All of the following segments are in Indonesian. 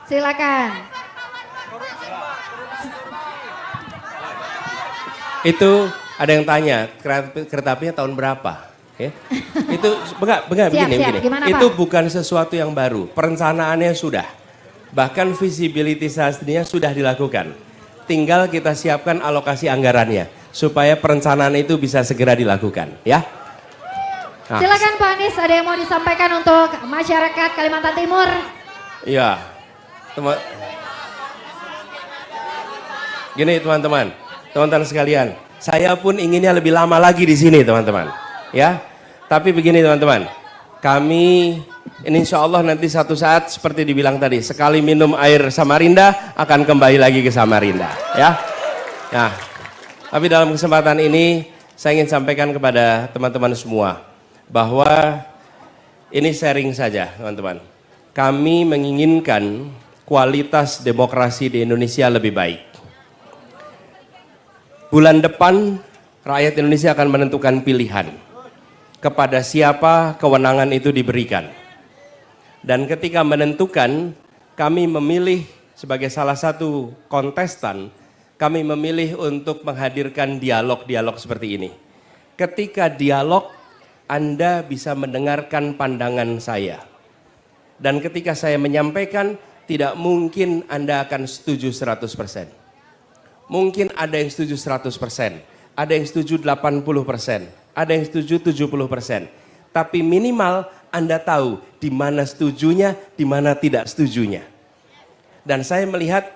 Silakan. Itu ada yang tanya, kereta apinya tahun berapa? Ya. Itu begini. Gimana, itu Pak? bukan sesuatu yang baru, perencanaannya sudah. Bahkan visibility study-nya sudah dilakukan. Tinggal kita siapkan alokasi anggarannya supaya perencanaan itu bisa segera dilakukan, ya. Nah, Silakan Pak Anies, ada yang mau disampaikan untuk masyarakat Kalimantan Timur? iya. Gini teman-teman sekalian, saya pun inginnya lebih lama lagi di sini teman-teman, ya. Tapi begini teman-teman, kami ini insya Allah nanti satu saat seperti dibilang tadi, sekali minum air Samarinda akan kembali lagi ke Samarinda, ya. Nah, tapi dalam kesempatan ini saya ingin sampaikan kepada teman-teman semua bahwa ini sharing saja teman-teman. Kami menginginkan kualitas demokrasi di Indonesia lebih baik. Bulan depan rakyat Indonesia akan menentukan pilihan kepada siapa kewenangan itu diberikan. Dan ketika menentukan, kami memilih sebagai salah satu kontestan, kami memilih untuk menghadirkan dialog-dialog seperti ini. Ketika dialog, Anda bisa mendengarkan pandangan saya. Dan ketika saya menyampaikan, tidak mungkin Anda akan setuju 100%. Mungkin ada yang setuju 100%, ada yang setuju 80%, ada yang setuju 70%. Tapi minimal Anda tahu di mana setujunya, di mana tidak setujunya. Dan saya melihat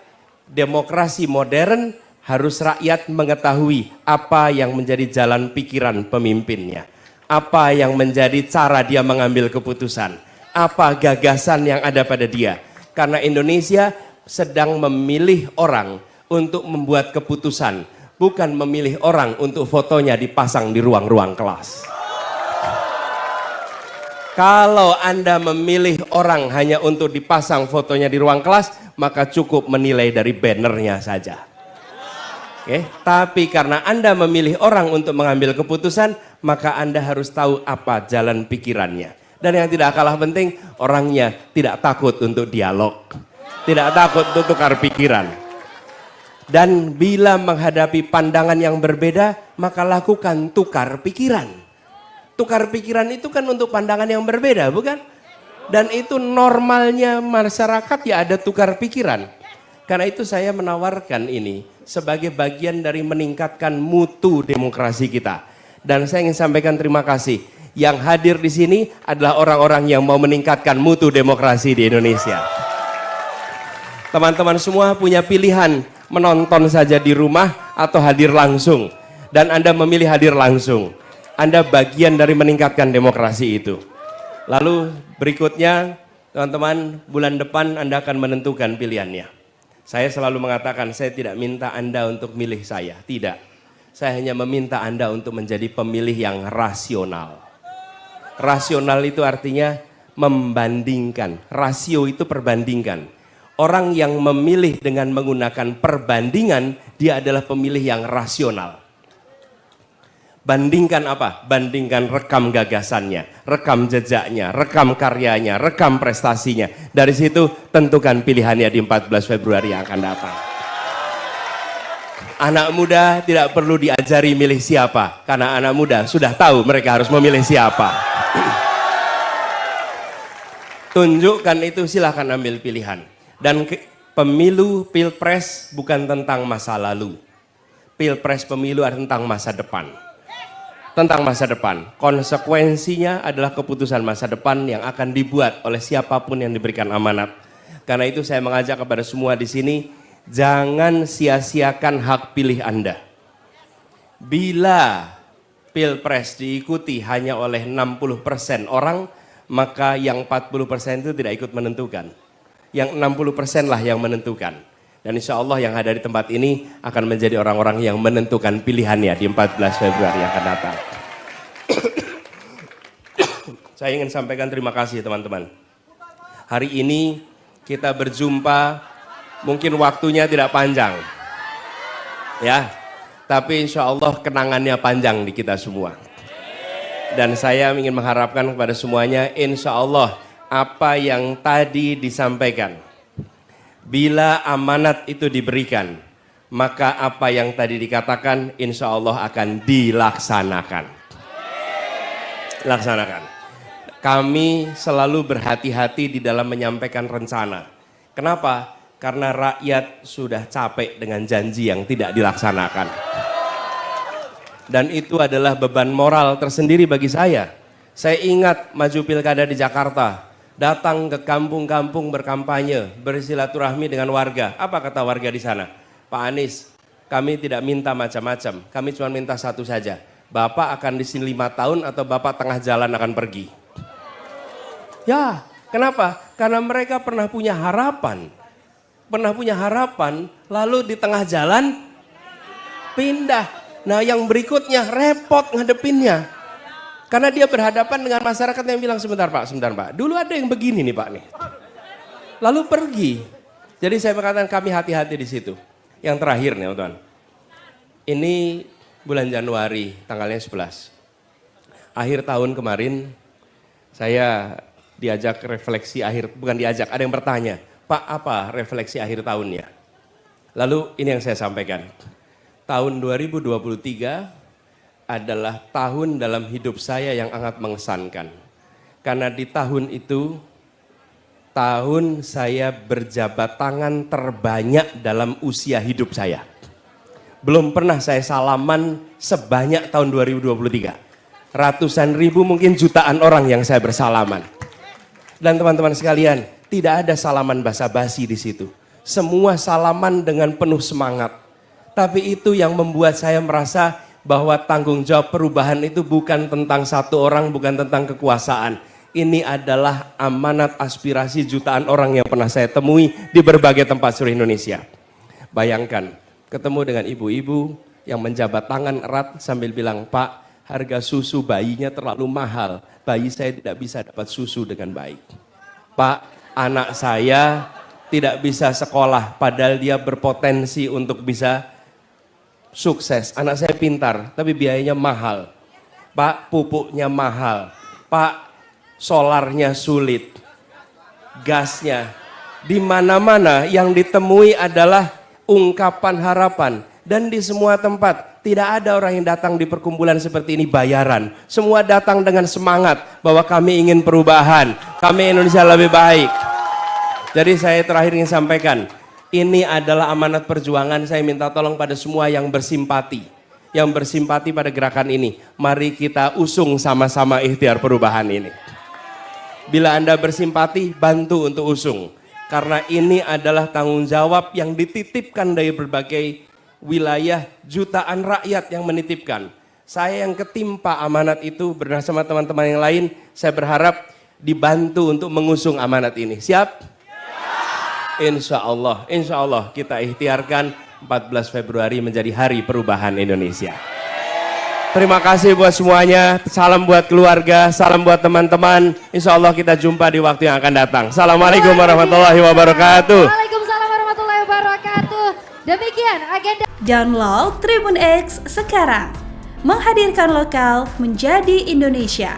demokrasi modern harus rakyat mengetahui apa yang menjadi jalan pikiran pemimpinnya. Apa yang menjadi cara dia mengambil keputusan. Apa gagasan yang ada pada dia. Karena Indonesia sedang memilih orang untuk membuat keputusan. Bukan memilih orang untuk fotonya dipasang di ruang-ruang kelas. Kalau Anda memilih orang hanya untuk dipasang fotonya di ruang kelas, maka cukup menilai dari bannernya saja. Oke, tapi karena Anda memilih orang untuk mengambil keputusan, maka Anda harus tahu apa jalan pikirannya. Dan yang tidak kalah penting, orangnya tidak takut untuk dialog. Tidak takut untuk tukar pikiran. Dan bila menghadapi pandangan yang berbeda, maka lakukan tukar pikiran. Tukar pikiran itu kan untuk pandangan yang berbeda, bukan? Dan itu normalnya masyarakat ya ada tukar pikiran. Karena itu saya menawarkan ini sebagai bagian dari meningkatkan mutu demokrasi kita. Dan saya ingin sampaikan terima kasih. Yang hadir di sini adalah orang-orang yang mau meningkatkan mutu demokrasi di Indonesia. Teman-teman semua punya pilihan menonton saja di rumah atau hadir langsung. Dan Anda memilih hadir langsung. Anda bagian dari meningkatkan demokrasi itu. Lalu berikutnya, teman-teman, bulan depan Anda akan menentukan pilihannya. Saya selalu mengatakan, saya tidak minta Anda untuk milih saya. Tidak. Saya hanya meminta Anda untuk menjadi pemilih yang rasional. Rasional itu artinya membandingkan. Rasio itu perbandingkan. Orang yang memilih dengan menggunakan perbandingan, dia adalah pemilih yang rasional. Bandingkan apa? Bandingkan rekam gagasannya, rekam jejaknya, rekam karyanya, rekam prestasinya. Dari situ tentukan pilihannya di 14 Februari yang akan datang. Anak muda tidak perlu diajari milih siapa, karena anak muda sudah tahu mereka harus memilih siapa. Tunjukkan itu, silahkan ambil pilihan. Dan pemilu, pilpres bukan tentang masa lalu. Pilpres pemilu adalah tentang masa depan. Tentang masa depan. Konsekuensinya adalah keputusan masa depan yang akan dibuat oleh siapapun yang diberikan amanat. Karena itu saya mengajak kepada semua di sini, jangan sia-siakan hak pilih Anda. Bila pilpres diikuti hanya oleh 60% orang, maka yang 40% itu tidak ikut menentukan. Yang 60% lah yang menentukan. Dan insya Allah yang ada di tempat ini akan menjadi orang-orang yang menentukan pilihannya di 14 Februari yang akan datang. Saya ingin sampaikan terima kasih teman-teman. Hari ini kita berjumpa, mungkin waktunya tidak panjang. Ya, tapi insya Allah kenangannya panjang di kita semua. Dan saya ingin mengharapkan kepada semuanya, insya Allah apa yang tadi disampaikan Bila amanat itu diberikan, maka apa yang tadi dikatakan insya Allah akan dilaksanakan. Laksanakan. Kami selalu berhati-hati di dalam menyampaikan rencana. Kenapa? Karena rakyat sudah capek dengan janji yang tidak dilaksanakan. Dan itu adalah beban moral tersendiri bagi saya. Saya ingat maju pilkada di Jakarta, datang ke kampung-kampung berkampanye, bersilaturahmi dengan warga. Apa kata warga di sana? Pak Anies, kami tidak minta macam-macam, kami cuma minta satu saja. Bapak akan di sini 5 tahun atau Bapak tengah jalan akan pergi? Ya, kenapa? Karena mereka pernah punya harapan. Lalu di tengah jalan pindah. Nah yang berikutnya repot ngadepinnya. Karena dia berhadapan dengan masyarakat yang bilang, sebentar Pak, dulu ada yang begini nih Pak nih. Lalu pergi. Jadi saya mengatakan kami hati-hati di situ. Yang terakhir nih teman-teman. Ini bulan Januari, tanggalnya 11. Akhir tahun kemarin, saya diajak refleksi bukan diajak, ada yang bertanya, Pak apa refleksi akhir tahunnya? Lalu ini yang saya sampaikan. Tahun 2023 adalah tahun dalam hidup saya yang sangat mengesankan. Karena di tahun itu, tahun saya berjabat tangan terbanyak dalam usia hidup saya. Belum pernah saya salaman sebanyak tahun 2023. Ratusan ribu mungkin jutaan orang yang saya bersalaman. Dan teman-teman sekalian, tidak ada salaman basa-basi di situ. Semua salaman dengan penuh semangat. Tapi itu yang membuat saya merasa bahwa tanggung jawab perubahan itu bukan tentang satu orang, bukan tentang kekuasaan. Ini adalah amanat aspirasi jutaan orang yang pernah saya temui di berbagai tempat seluruh Indonesia. Bayangkan, ketemu dengan ibu-ibu yang menjabat tangan erat sambil bilang, Pak, harga susu bayinya terlalu mahal. Bayi saya tidak bisa dapat susu dengan baik. Pak, anak saya tidak bisa sekolah padahal dia berpotensi untuk bisa sukses. Anak saya pintar tapi biayanya mahal. Pak, pupuknya mahal. Pak, solarnya sulit. Gasnya. Di mana-mana yang ditemui adalah ungkapan harapan. Dan di semua tempat tidak ada orang yang datang di perkumpulan seperti ini bayaran. Semua datang dengan semangat bahwa kami ingin perubahan. Kami Indonesia lebih baik. Jadi saya terakhir ingin sampaikan. Ini adalah amanat perjuangan, saya minta tolong pada semua yang bersimpati. Yang bersimpati pada gerakan ini. Mari kita usung sama-sama ikhtiar perubahan ini. Bila Anda bersimpati, bantu untuk usung. Karena ini adalah tanggung jawab yang dititipkan dari berbagai wilayah, jutaan rakyat yang menitipkan. Saya yang ketimpa amanat itu bersama teman-teman yang lain, saya berharap dibantu untuk mengusung amanat ini. Siap? Insya Allah kita ikhtiarkan 14 Februari menjadi hari perubahan Indonesia. Terima kasih buat semuanya, salam buat keluarga, salam buat teman-teman. Insya Allah kita jumpa di waktu yang akan datang. Assalamualaikum warahmatullahi wabarakatuh. Waalaikumsalam warahmatullahi wabarakatuh. Demikian agenda. Download Tribun X sekarang. Menghadirkan lokal menjadi Indonesia.